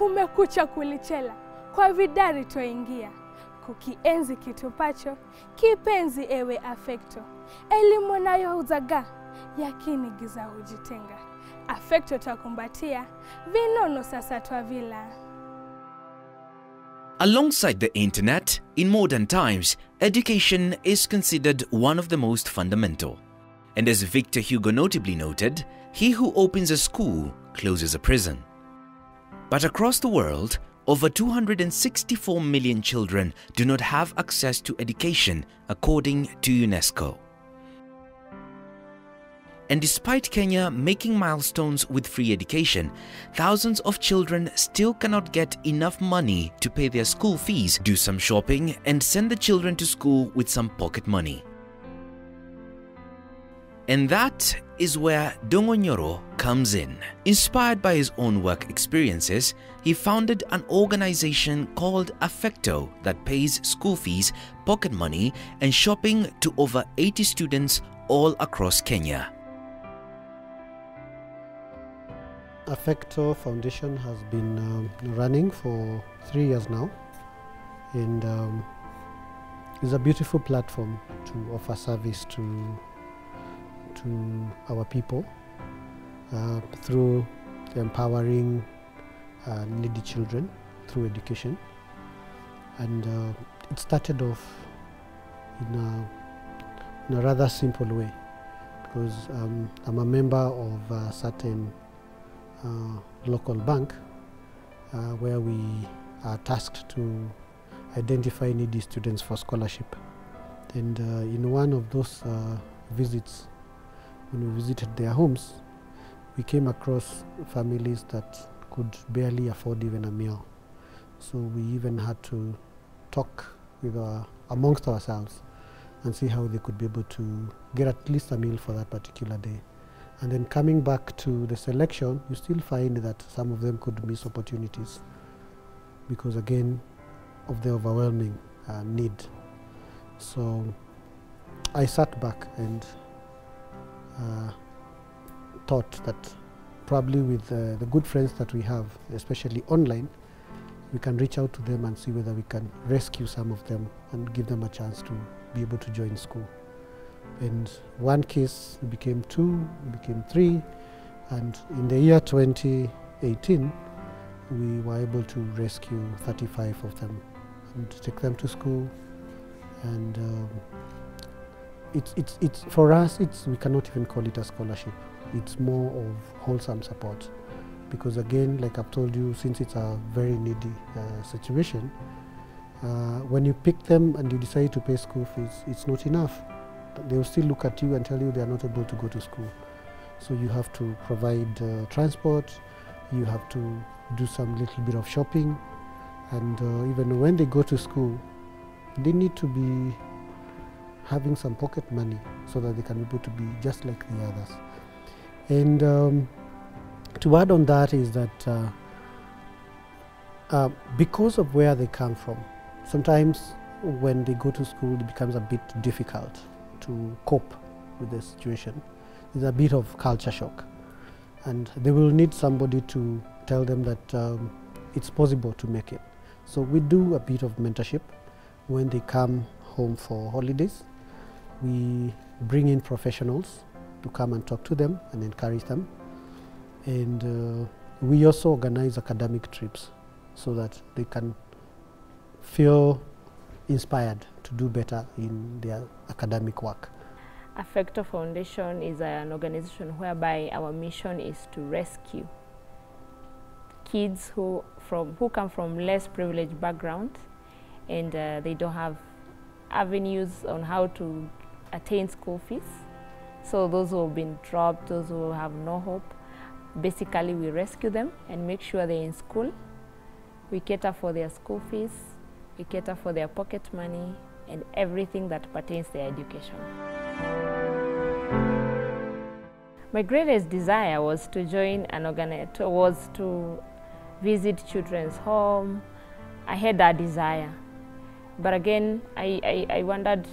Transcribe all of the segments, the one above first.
kumekucha kulichela, kwa vidari twaingia, kukienzi kitupacho, kipenzi ewe Affecto. Elimu nayo uzaga, yakini giza hujitenga. Affecto takumbatia, vinono sasa twavila. Alongside the internet, in modern times, education is considered one of the most fundamental. And as Victor Hugo notably noted, he who opens a school closes a prison. But across the world, over 264 million children do not have access to education, according to UNESCO. And despite Kenya making milestones with free education, thousands of children still cannot get enough money to pay their school fees, do some shopping, and send the children to school with some pocket money. And that is where Dongo Nyoro comes in. Inspired by his own work experiences, he founded an organization called Affecto that pays school fees, pocket money, and shopping to over 80 students all across Kenya. Affecto Foundation has been running for 3 years now, and is a beautiful platform to offer service to our people through empowering needy children through education. And it started off in a rather simple way, because I'm a member of a certain local bank where we are tasked to identify needy students for scholarship. And in one of those visits, when we visited their homes, we came across families that could barely afford even a meal. So we even had to talk with amongst ourselves and see how they could be able to get at least a meal for that particular day. And then coming back to the selection, you still find that some of them could miss opportunities because, again, of the overwhelming need. So I sat back and thought that probably with the good friends that we have, especially online, we can reach out to them and see whether we can rescue some of them and give them a chance to be able to join school. And one case became 2, became 3, and in the year 2018, we were able to rescue 35 of them and take them to school. And it's for us, we cannot even call it a scholarship. It's more of wholesome support, because again, like I've told you, since it's a very needy situation, when you pick them and you decide to pay school fees, it's not enough. They will still look at you and tell you they are not able to go to school. So you have to provide transport, you have to do some little bit of shopping, and even when they go to school, they need to be having some pocket money so that they can be able to be just like the others. And to add on that is that because of where they come from, sometimes when they go to school it becomes a bit difficult to cope with the situation. There's a bit of culture shock, and they will need somebody to tell them that it's possible to make it. So we do a bit of mentorship. When they come home for holidays, we bring in professionals to come and talk to them and encourage them. And we also organize academic trips so that they can feel inspired to do better in their academic work. Affecto Foundation is an organization whereby our mission is to rescue kids who come from less privileged backgrounds, and they don't have avenues on how to attain school fees. So those who have been dropped, those who have no hope, basically we rescue them and make sure they're in school. We cater for their school fees, we cater for their pocket money, and everything that pertains to their education. My greatest desire was to join an organization, was to visit children's home. I had that desire. But again, I wondered,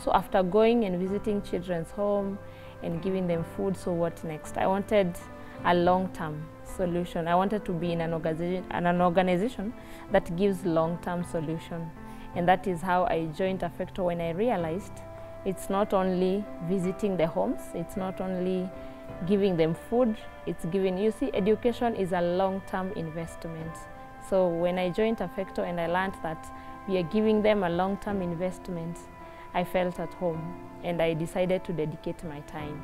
so after going and visiting children's home and giving them food, so what next? I wanted a long-term solution. I wanted to be in an organization that gives long-term solution. And that is how I joined Affecto when I realized it's not only visiting the homes, it's not only giving them food, it's giving, you see, education is a long-term investment. So when I joined Affecto and I learned that we are giving them a long-term investment, I felt at home and I decided to dedicate my time.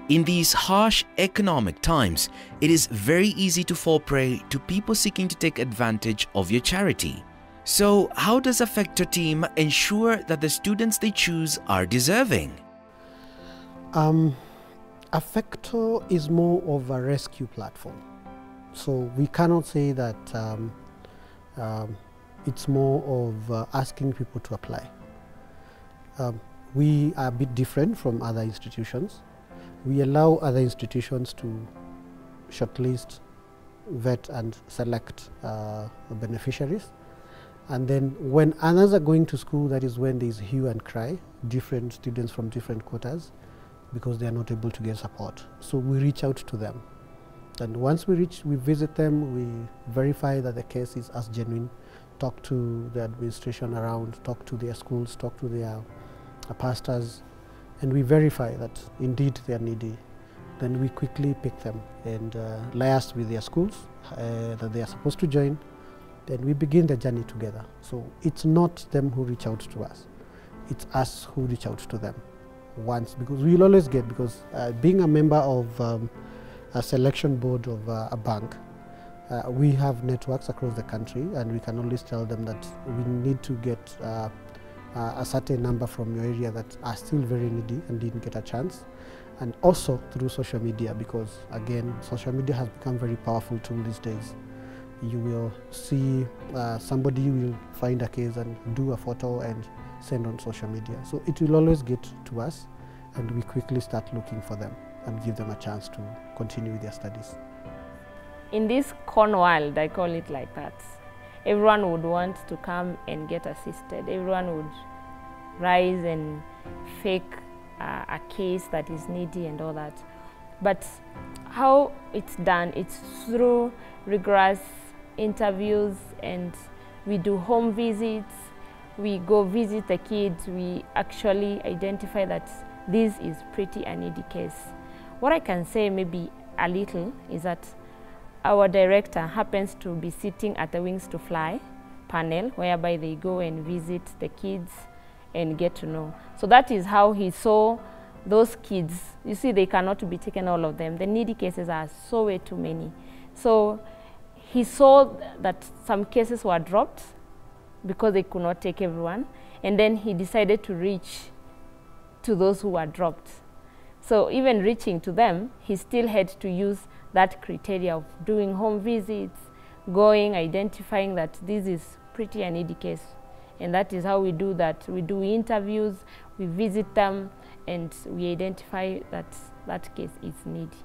In these harsh economic times, it is very easy to fall prey to people seeking to take advantage of your charity. So how does Affecto team ensure that the students they choose are deserving? Affecto is more of a rescue platform. So we cannot say that it's more of asking people to apply. We are a bit different from other institutions. We allow other institutions to shortlist, vet and select beneficiaries. And then when others are going to school, that is when there is hue and cry, different students from different quotas, because they are not able to get support. So we reach out to them. And once we visit them, we verify that the case is as genuine, talk to the administration around, talk to their schools, talk to their pastors, and we verify that indeed they are needy. Then we quickly pick them and liaise with their schools that they are supposed to join. Then we begin the journey together. So it's not them who reach out to us, it's us who reach out to them once, because we'll always get, because being a member of a selection board of a bank, we have networks across the country, and we can always tell them that we need to get a certain number from your area that are still very needy and didn't get a chance. And also through social media, because again, social media has become very powerful tool these days. You will see somebody will find a case and do a photo and send on social media. So it will always get to us, and we quickly start looking for them and give them a chance to continue with their studies. In this con world, I call it like that, everyone would want to come and get assisted. Everyone would rise and fake a case that is needy and all that. But how it's done, it's through rigorous interviews, and we do home visits. We go visit the kids. We actually identify that this is pretty a needy case. What I can say maybe a little is that our director happens to be sitting at the Wings to Fly panel, whereby they go and visit the kids and get to know. So that is how he saw those kids. You see, they cannot be taken, all of them. The needy cases are so way too many. So he saw that some cases were dropped because they could not take everyone, and then he decided to reach to those who were dropped. So even reaching to them, he still had to use that criteria of doing home visits, going, identifying that this is pretty a needy case. And that is how we do that. We do interviews, we visit them, and we identify that that case is needy.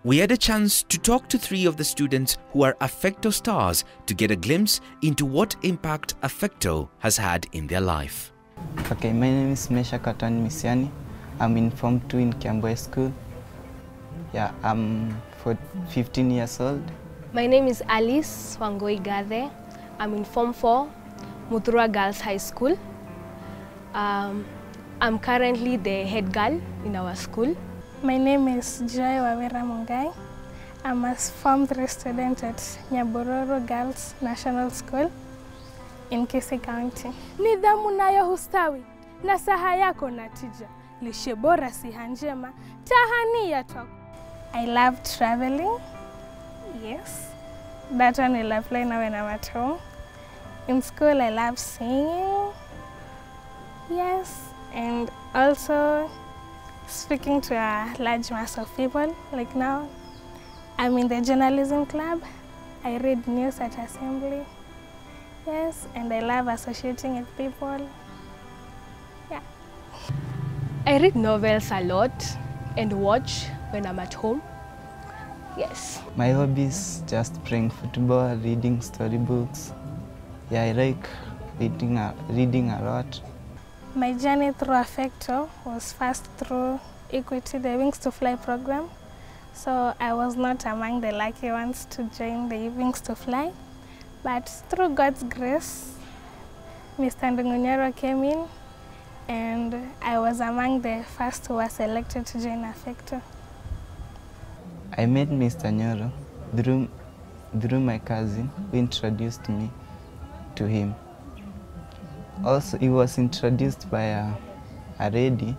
We had a chance to talk to 3 of the students who are Affecto stars to get a glimpse into what impact Affecto has had in their life. Okay, my name is Mesha Katan Misiani. I'm in Form 2 in Kiamboy School. Yeah, I'm 15 years old. My name is Alice Wangoi Gathe. I'm in Form 4, Muthura Girls High School. I'm currently the head girl in our school. My name is Joy Wawera Mungai. I'm a Form 3 student at Nyabororo Girls National School in Kisii County. Nidhamu nayo hustawi, na saha yako na tija. Lishe bora siha njema, tahania talk. I love traveling. Yes. That one will apply now when I'm at home. In school, I love singing. Yes. And also speaking to a large mass of people. Like now, I'm in the journalism club. I read news at assembly. Yes, and I love associating with people. Yeah. I read novels a lot and watch when I'm at home. Yes. My hobbies just playing football, reading storybooks. Yeah, I like reading a lot. My journey through Affecto was first through Equity, the Wings to Fly program. So I was not among the lucky ones to join the Wings to Fly. But through God's grace, Mr. Ndung'unyoro came in, and I was among the first who were selected to join Affecto. I met Mr. Nyoro through my cousin who introduced me to him. Also, he was introduced by a lady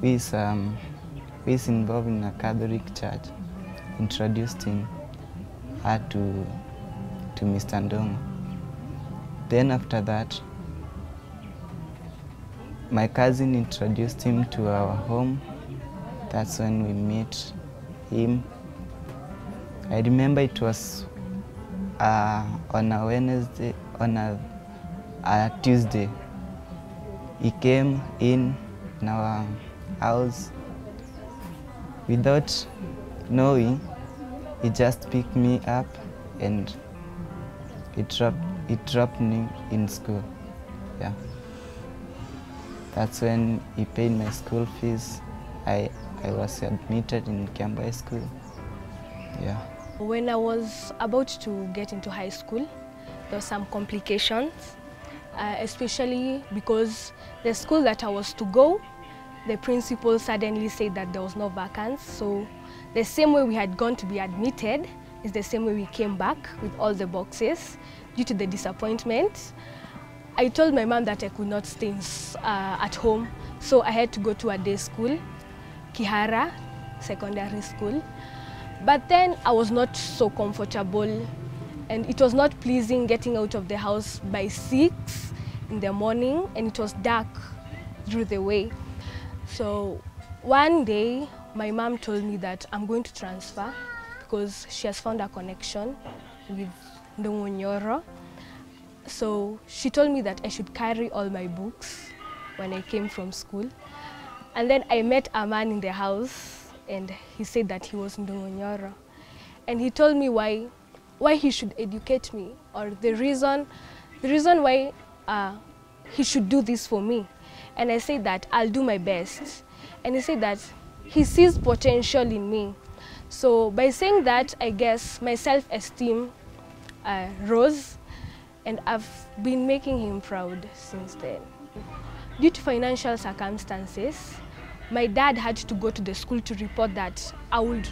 who is involved in a Catholic church. Introduced her to Mr. Ndongo. Then after that, my cousin introduced him to our home. That's when we met him. I remember it was on a Wednesday, on a Tuesday. He came in our house without knowing. He just picked me up and he dropped me in school. Yeah. That's when he paid my school fees. I was admitted in Kiambu School. Yeah. When I was about to get into high school, there were some complications, especially because the school that I was to go, the principal suddenly said that there was no vacancy. So the same way we had gone to be admitted is the same way we came back with all the boxes. Due to the disappointment, I told my mom that I could not stay at home, so I had to go to a day school, Kihara Secondary School. But then I was not so comfortable, and it was not pleasing getting out of the house by 6 in the morning, and it was dark through the way. So one day, my mom told me that I'm going to transfer because she has found a connection with Ndung'unyoro. So she told me that I should carry all my books when I came from school. And then I met a man in the house, and he said that he was Ndung'unyoro. And he told me why he should educate me, or the reason why he should do this for me. And I said that I'll do my best. And he said that he sees potential in me. So by saying that, I guess my self-esteem rose, and I've been making him proud since then. Due to financial circumstances, my dad had to go to the school to report that I would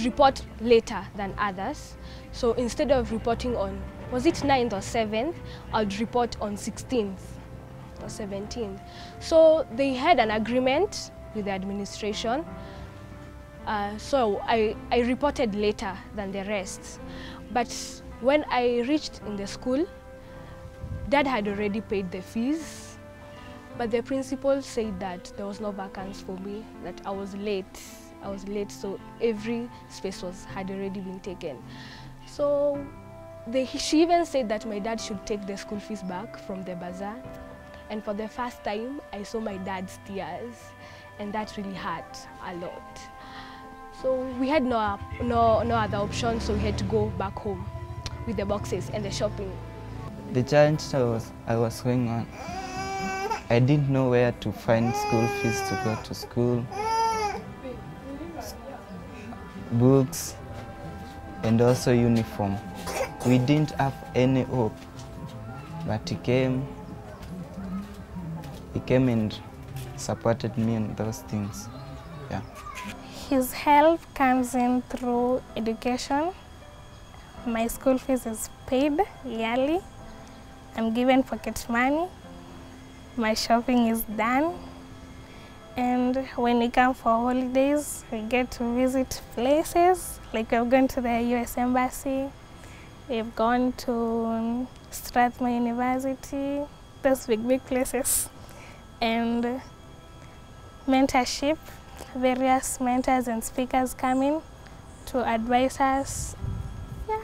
report later than others. So instead of reporting on, was it 9th or 7th, I would report on 16th or 17th. So they had an agreement with the administration. So I reported later than the rest. But when I reached in the school, Dad had already paid the fees, but the principal said that there was no vacancy for me, that I was late, so every space had already been taken. So she even said that my dad should take the school fees back from the bazaar. And for the first time, I saw my dad's tears, and that really hurt a lot. So we had no other option, so we had to go back home with the boxes and the shopping. The challenge I was going on, I didn't know where to find school fees to go to school, books, and also uniform. We didn't have any hope, but he came and supported me in those things. Yeah. His help comes in through education. My school fees is paid yearly. I'm given pocket money. My shopping is done. And when we come for holidays, we get to visit places. Like we've gone to the US Embassy. We've gone to Strathmore University. Those big places. And mentorship. Various mentors and speakers come in to advise us. Yeah.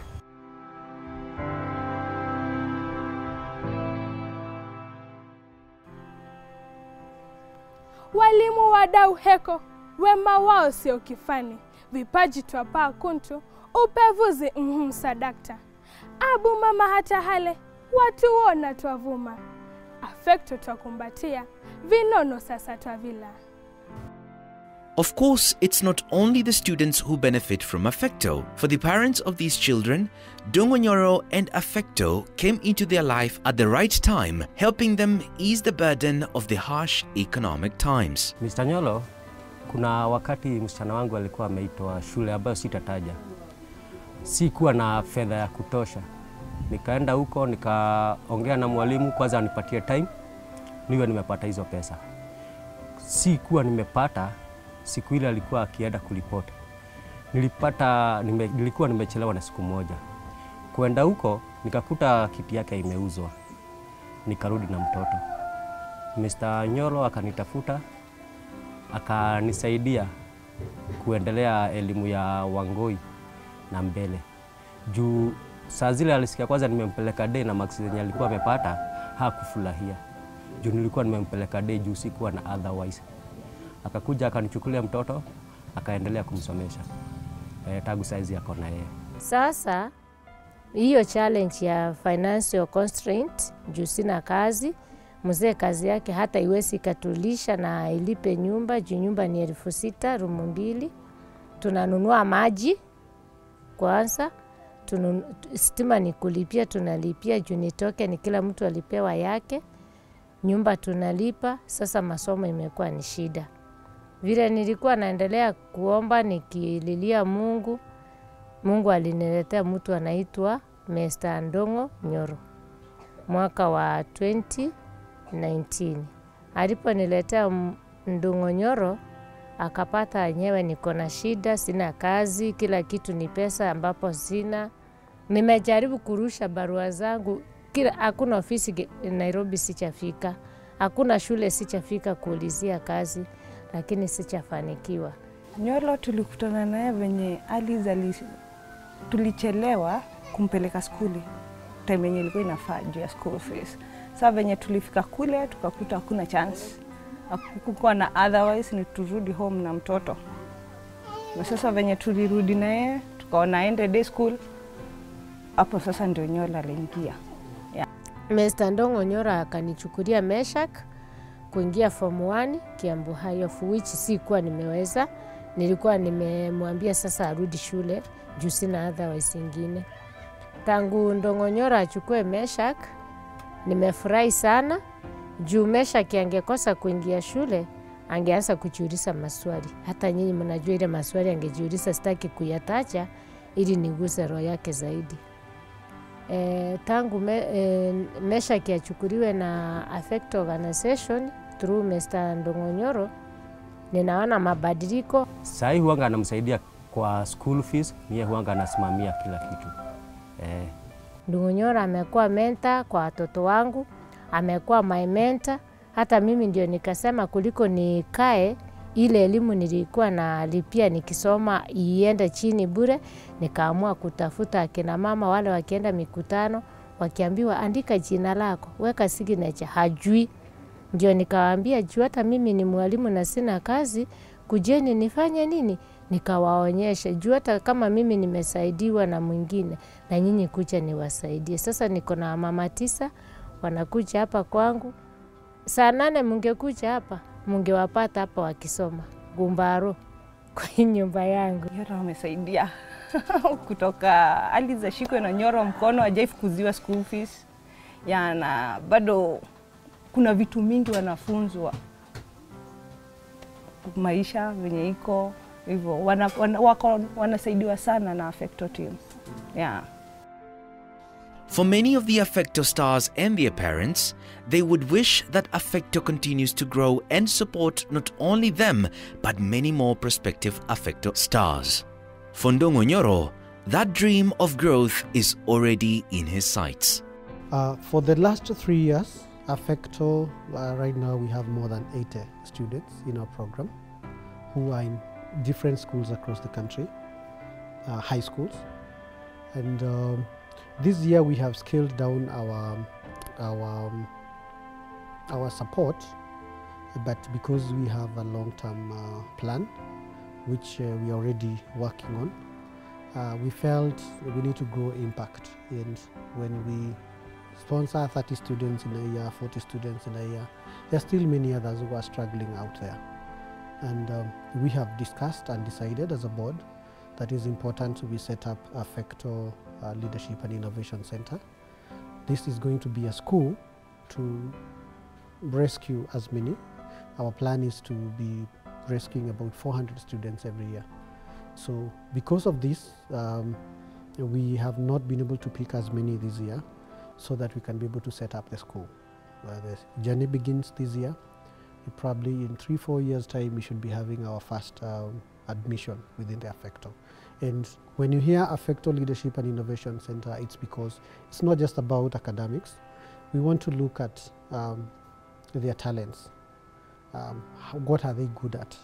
Walimu wadau heko, wema wao sio kifani, vipaji twapaa kuntu, upevuzi sadakta. Abu mama hata hale, watu wona twavuma. Affecto twakumbatia, vinono sasa twavila. Of course, it's not only the students who benefit from Affecto. For the parents of these children, Ndong'onyoro and Affecto came into their life at the right time, helping them ease the burden of the harsh economic times. Mr. Nyolo, kuna wakati msichana wangu alikuwa ameitwa shule ambayo sitataja. Sikuwa na fedha ya kutosha. Nikaenda huko, nikaongea na mwalimu kwanza anipatie time, niwe nimepata hizo pesa. Sikuwa nimepata. Siku ile alikuwa akienda kulipoti. Nilikuwa nimechelewa na siku moja. Kuenda huko nikakuta kiti yake imeuzwa. Nikarudi na mtoto. Mr. Nyolo akanitafuta, akanisaidia kuendelea elimu ya Wangoi na mbele. Juu saa zile alisikia kwanza nimempeleka day na max zenye alikuwa amepata, hakufurahia. Juu nilikuwa nimempeleka day juu sikuwa na otherwise. Akakuja akanichukulia mtoto, akaendelea kumsomesha. Tangu saizi yako na yeye. Sasa hiyo challenge ya financial constraint, juu sina kazi, mzee kazi yake hata iwezi katulisha na ilipe nyumba, juu nyumba ni 6,000 rumu 2. Tunanunua maji kwanza, stima ni kulipia, tunalipia juu nitoke ni kila mtu alipewa yake. Nyumba tunalipa, sasa masomo imekuwa ni shida. Vile nilikuwa naendelea kuomba nikililia Mungu, Mungu aliniletea mtu anaitwa Mr. Ndong'onyoro mwaka wa 2019. Aliponiletea Ndong'onyoro, akapata nyewe niko na shida, sina kazi, kila kitu ni pesa ambapo sina. Nimejaribu kurusha barua zangu, hakuna ofisi Nairobi sichafika, hakuna shule sichafika kuulizia kazi, lakini sichafanikiwa. Nyolo tulikutana naye venye tulichelewa kumpeleka skuli. Time yenye ilikuwa inafaa juu ya school fees. Sasa venye tulifika kule tukakuta hakuna chance. Hakukuwa na otherwise ni turudi home na mtoto. Na sasa venye tulirudi naye tukaona aende day school. Hapo sasa ndio Nyolo aliingia. Yeah. Mr. Ndong'onyoro akanichukulia Meshak kuingia form 1 Kiambu High, of which sikuwa nimeweza. Nilikuwa nimemwambia sasa arudi shule juu sina otherwise ingine. Tangu Ndong'onyoro achukue Meshak, nimefurahi sana juu Meshak angekosa kuingia shule, angeanza kujiuliza maswali. Hata nyinyi mnajua ile maswali angejiuliza, sitaki kuyataja ili niguse roho yake zaidi. Tangu Meshak achukuliwe na Affecto Organization through Mr. Ndong'onyoro, ninaona mabadiliko. Sasa huanga anamsaidia kwa school fees, yeye huanga anasimamia kila kitu. Ndong'onyoro amekuwa mentor kwa watoto wangu, amekuwa my mentor. Hata mimi ndio nikasema kuliko nikae ile elimu nilikuwa nalipia nikisoma iende chini bure, nikaamua kutafuta akina mama wale wakienda mikutano, wakiambiwa andika jina lako, weka signature, hajui. Ndio nikawaambia juu hata mimi ni mwalimu na sina kazi, kujeni nifanye nini? Nikawaonyesha juu hata kama mimi nimesaidiwa na mwingine, na nyinyi kuja niwasaidie. Sasa niko na mama 9 wanakuja hapa kwangu. Saa 8 mungekuja hapa, mungewapata hapa wakisoma Gumbaro kwa nyumba yangu. Nyoro amesaidia kutoka aliza shikwe na Nyoro mkono, hajaifukuziwa school fees. Na bado kuna vitu mingi wanafunzwa maisha venye iko hivyo, wanasaidiwa sana na Affecto team. For many of the Affecto stars and their parents, they would wish that Affecto continues to grow and support not only them, but many more prospective Affecto stars. For Ndong'onyoro, that dream of growth is already in his sights. For the last 3 years, Affecto, right now we have more than 80 students in our program who are in different schools across the country, high schools. And this year we have scaled down our support, but because we have a long-term plan, which we are already working on, we felt we need to grow impact. And when we sponsor 30 students in a year, 40 students in a year, there are still many others who are struggling out there. And we have discussed and decided as a board that it is important we set up Affecto Leadership and Innovation Center. This is going to be a school to rescue as many. Our plan is to be rescuing about 400 students every year. So because of this, we have not been able to pick as many this year so that we can be able to set up the school. The journey begins this year. Probably in 3-4 years' time, we should be having our first admission within the Affecto. And when you hear Affecto Leadership and Innovation Center, it's because it's not just about academics. We want to look at their talents. What are they good at?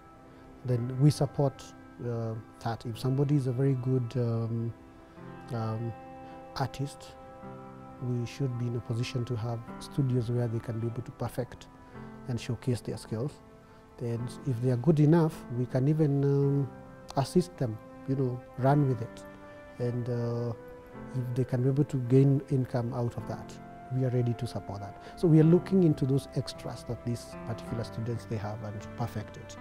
Then we support that. If somebody is a very good artist, we should be in a position to have studios where they can be able to perfect and showcase their skills. Then if they are good enough, we can even assist them, run with it. And if they can be able to gain income out of that, we are ready to support that. So we are looking into those extras that these particular students they have and perfect it.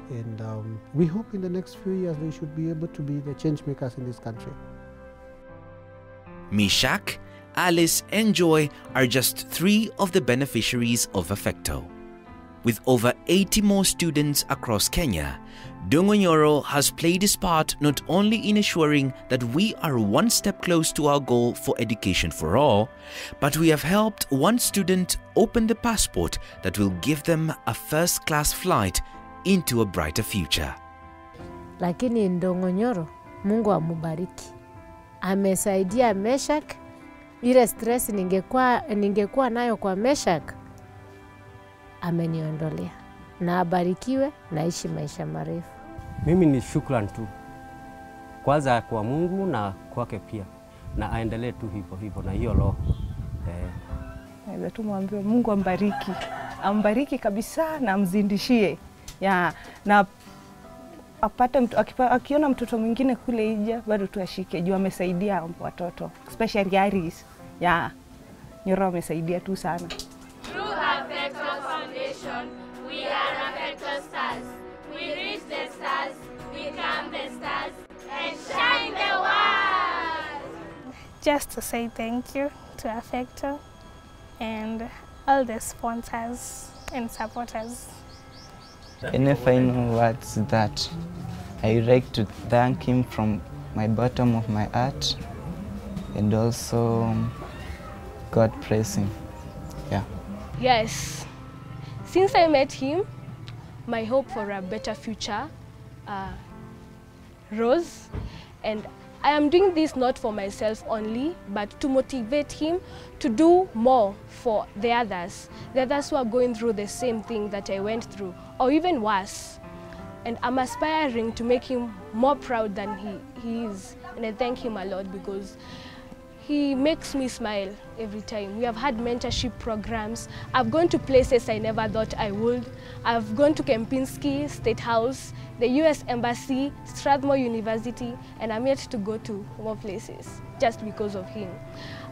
And we hope in the next few years they should be able to be the change makers in this country. Mishak, Alice and Joy are just 3 of the beneficiaries of Affecto. With over 80 more students across Kenya, Dongonyoro has played his part not only in ensuring that we are one step close to our goal for education for all, but we have helped one student open the passport that will give them a first-class flight into a brighter future. Lakini Dongonyoro, Mungu amubariki. Amesaidia Meshak. Ile stress ningekuwa nayo kwa Meshak, ameniondolea. Na abarikiwe, naishi maisha marefu. Mimi ni shukran tu. Kwanza kwa Mungu na kwake pia. Na aendelee tu hivyo na hiyo roho. Naweza tu mwambie Mungu ambariki. Ambariki kabisa na amzindishie. Na apate akiona mtoto mwingine kule ija bado tu ashike juu amesaidia watoto, especially Aris. Nyoro amesaidia tu sana. Through Affecto Foundation, we are Affecto stars. We reach the stars, become the stars, and shine the world. Just to say thank you to Affecto and all the sponsors and supporters. Any final words that I would like to thank him from my bottom of my heart, and also God bless him. Yes, since I met him, my hope for a better future rose, and I am doing this not for myself only, but to motivate him to do more for the others who are going through the same thing that I went through, or even worse. And I'm aspiring to make him more proud than he is. And I thank him a lot because he makes me smile every time. We have had mentorship programs. I've gone to places I never thought I would. I've gone to Kempinski State House, the US Embassy, Strathmore University, and I'm yet to go to more places just because of him.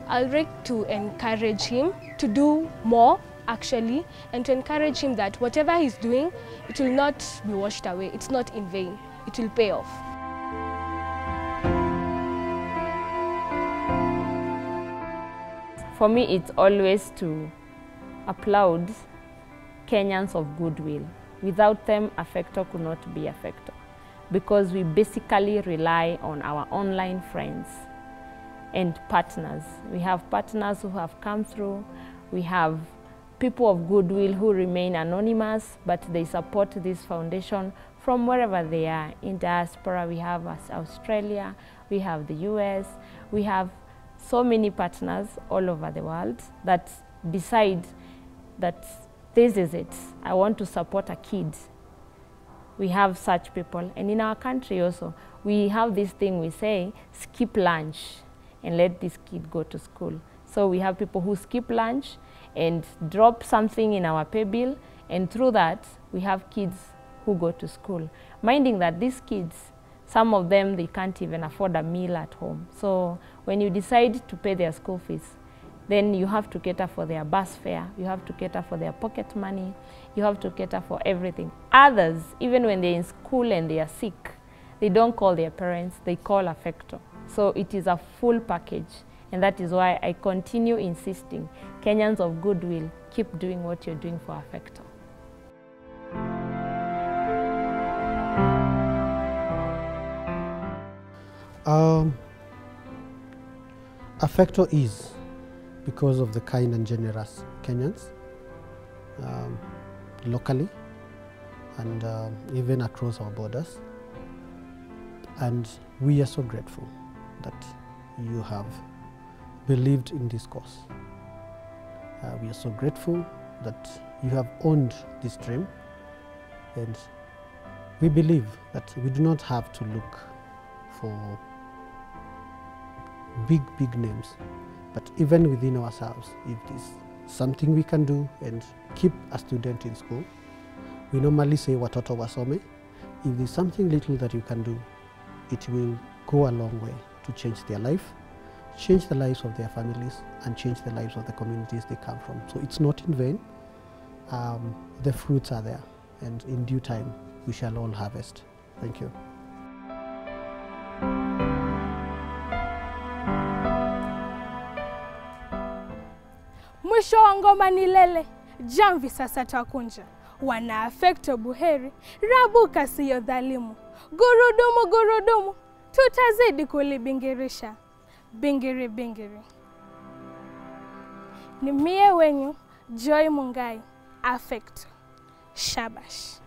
I'd like to encourage him to do more, actually, and to encourage him that whatever he's doing, it will not be washed away. It's not in vain. It will pay off. For me, it's always to applaud Kenyans of goodwill. Without them, Affecto could not be Affecto, because we basically rely on our online friends and partners. We have partners who have come through. We have people of goodwill who remain anonymous, but they support this foundation from wherever they are. In diaspora, we have Australia, we have the US, we have so many partners all over the world that decide that this is it. I want to support a kid. We have such people. And in our country also, we have this thing we say, skip lunch and let this kid go to school. So we have people who skip lunch and drop something in our pay bill, and through that, we have kids who go to school. Minding that these kids, some of them, they can't even afford a meal at home. So when you decide to pay their school fees, then you have to cater for their bus fare, you have to cater for their pocket money, you have to cater for everything. Others, even when they're in school and they are sick, they don't call their parents, they call Affecto. So it is a full package, and that is why I continue insisting, Kenyans of goodwill, keep doing what you're doing for Affecto. Affecto is because of the kind and generous Kenyans, locally and even across our borders. And we are so grateful that you have believed in this cause. We are so grateful that you have owned this dream, and we believe that we do not have to look for big names, but even within ourselves, if there's something we can do and keep a student in school, we normally say watoto wasome. If there's something little that you can do, it will go a long way to change their life, change the lives of their families, and change the lives of the communities they come from. So it's not in vain. The fruits are there, and in due time we shall all harvest. Thank you. Mwisho wa ngoma ni lele, jamvi sasa twakunja. Wana Affecto buheri, rabuka siyo dhalimu. Gurudumu gurudumu, tutazidi kulibingirisha. Bingiri bingiri. Ni mie wenyu, Joy Mungai, Affecto. Shabash.